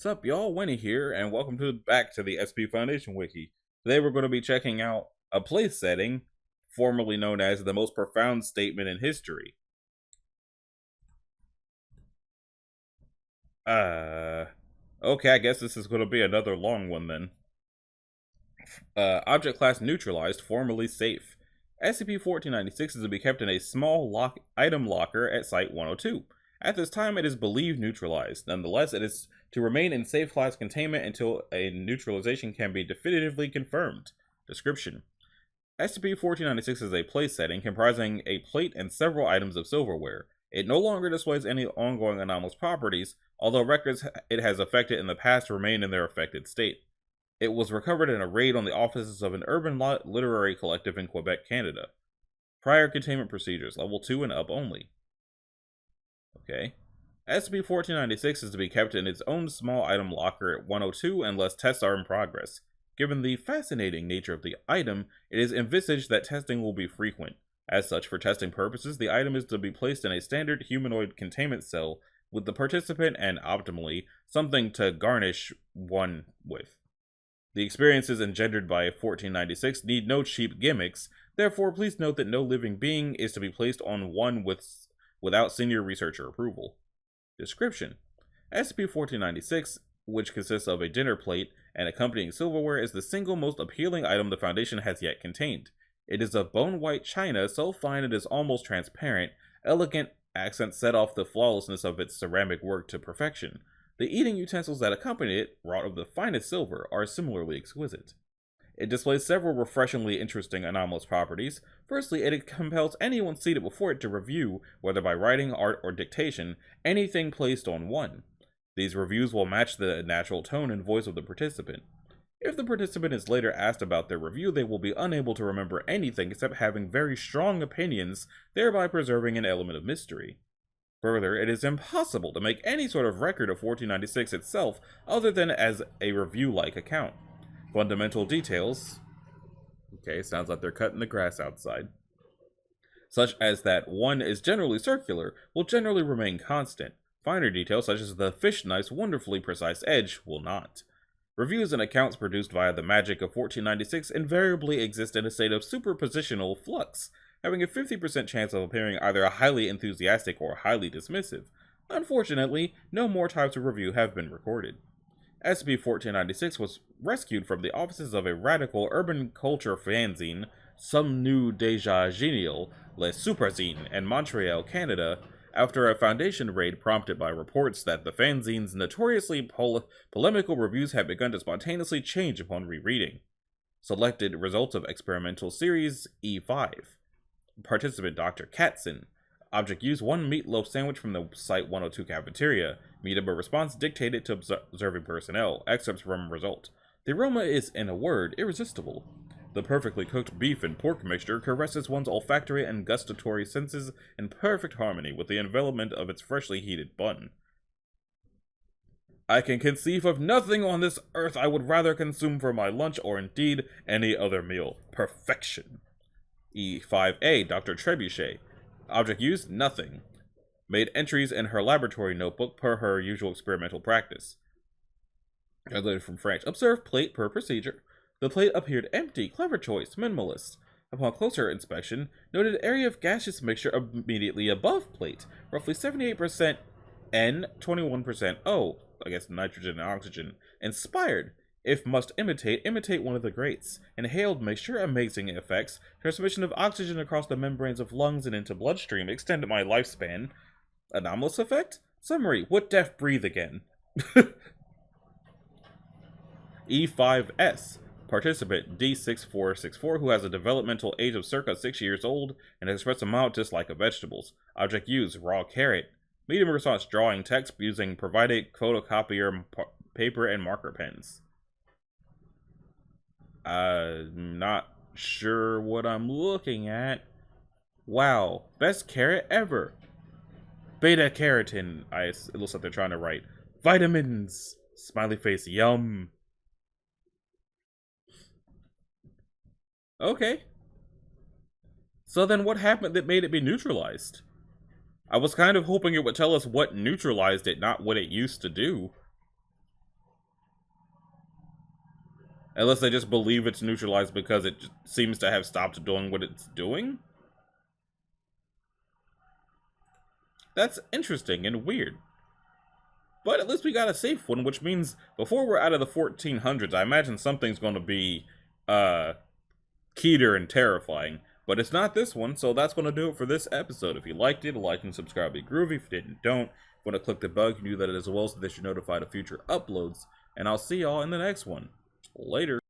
Sup, y'all? Winnie here, and welcome back to the SP Foundation Wiki. Today we're going to be checking out a place setting, formerly known as the most profound statement in history. Okay, I guess this is going to be another long one then. Object class neutralized, formerly safe. SCP-1496 is to be kept in a small item locker at Site 102. At this time, it is believed neutralized. Nonetheless, it is to remain in safe class containment until a neutralization can be definitively confirmed. Description: SCP-1496 is a place setting comprising a plate and several items of silverware. It no longer displays any ongoing anomalous properties, although records it has affected in the past remain in their affected state. It was recovered in a raid on the offices of an urban literary collective in Quebec, Canada. Prior containment procedures, level 2 and up only. Okay. SCP-1496 is to be kept in its own small item locker at 102 unless tests are in progress. Given the fascinating nature of the item, it is envisaged that testing will be frequent. As such, for testing purposes, the item is to be placed in a standard humanoid containment cell with the participant and, optimally, something to garnish one with. The experiences engendered by 1496 need no cheap gimmicks, therefore please note that no living being is to be placed on one without senior researcher approval. Description: SCP-1496, which consists of a dinner plate and accompanying silverware, is the single most appealing item the Foundation has yet contained. It is of bone-white china, so fine it is almost transparent. Elegant accents set off the flawlessness of its ceramic work to perfection. The eating utensils that accompany it, wrought of the finest silver, are similarly exquisite. It displays several refreshingly interesting anomalous properties. Firstly, it compels anyone seated before it to review, whether by writing, art, or dictation, anything placed on one. These reviews will match the natural tone and voice of the participant. If the participant is later asked about their review, they will be unable to remember anything except having very strong opinions, thereby preserving an element of mystery. Further, it is impossible to make any sort of record of 1496 itself other than as a review-like account. Fundamental details, okay, sounds like they're cutting the grass outside, such as that one is generally circular, will generally remain constant. Finer details, such as the fish knife's wonderfully precise edge, will not. Reviews and accounts produced via the magic of 1496 invariably exist in a state of superpositional flux, having a 50% chance of appearing either highly enthusiastic or highly dismissive. Unfortunately, no more types of review have been recorded. SCP-1496 was rescued from the offices of a radical urban culture fanzine, Some New Deja Genial, Le Superzine, in Montreal, Canada, after a Foundation raid prompted by reports that the fanzine's notoriously polemical reviews had begun to spontaneously change upon rereading. Selected results of experimental series E5. Participant Dr. Katzen. Object used: one meatloaf sandwich from the Site 102 cafeteria. Medium response dictated to observing personnel. Excerpts from result. The aroma is, in a word, irresistible. The perfectly cooked beef and pork mixture caresses one's olfactory and gustatory senses in perfect harmony with the envelopment of its freshly heated bun. I can conceive of nothing on this earth I would rather consume for my lunch or indeed any other meal. Perfection. E5A, Dr. Trebuchet. Object used: nothing. Made entries in her laboratory notebook per her usual experimental practice. Translated from French. Observe plate per procedure. The plate appeared empty. Clever choice. Minimalist. Upon closer inspection, noted area of gaseous mixture immediately above plate. Roughly 78% N, 21% O. I guess nitrogen and oxygen. Inspired. If must imitate one of the greats. Inhaled mixture, amazing effects. Transmission of oxygen across the membranes of lungs and into bloodstream extended my lifespan. Anomalous effect? Summary: would deaf breathe again? E5S. Participant D6464, who has a developmental age of circa 6 years old and has expressed a mild dislike of vegetables. Object used: raw carrot. Medium response: drawing text using provided photocopier paper and marker pens. Not sure what I'm looking at. Wow, best carrot ever. Beta carotene. It looks like they're trying to write vitamins. Smiley face. Yum. Okay. So then what happened that made it be neutralized? I was kind of hoping it would tell us what neutralized it, not what it used to do. Unless they just believe it's neutralized because it seems to have stopped doing what it's doing? That's interesting and weird. But at least we got a safe one, which means before we're out of the 1400s, I imagine something's going to be, keter and terrifying. But it's not this one, so that's going to do it for this episode. If you liked it, like and subscribe, be groovy. If you didn't, don't. If you want to click the bell, you can do that as well so that you're notified of future uploads. And I'll see y'all in the next one. Later.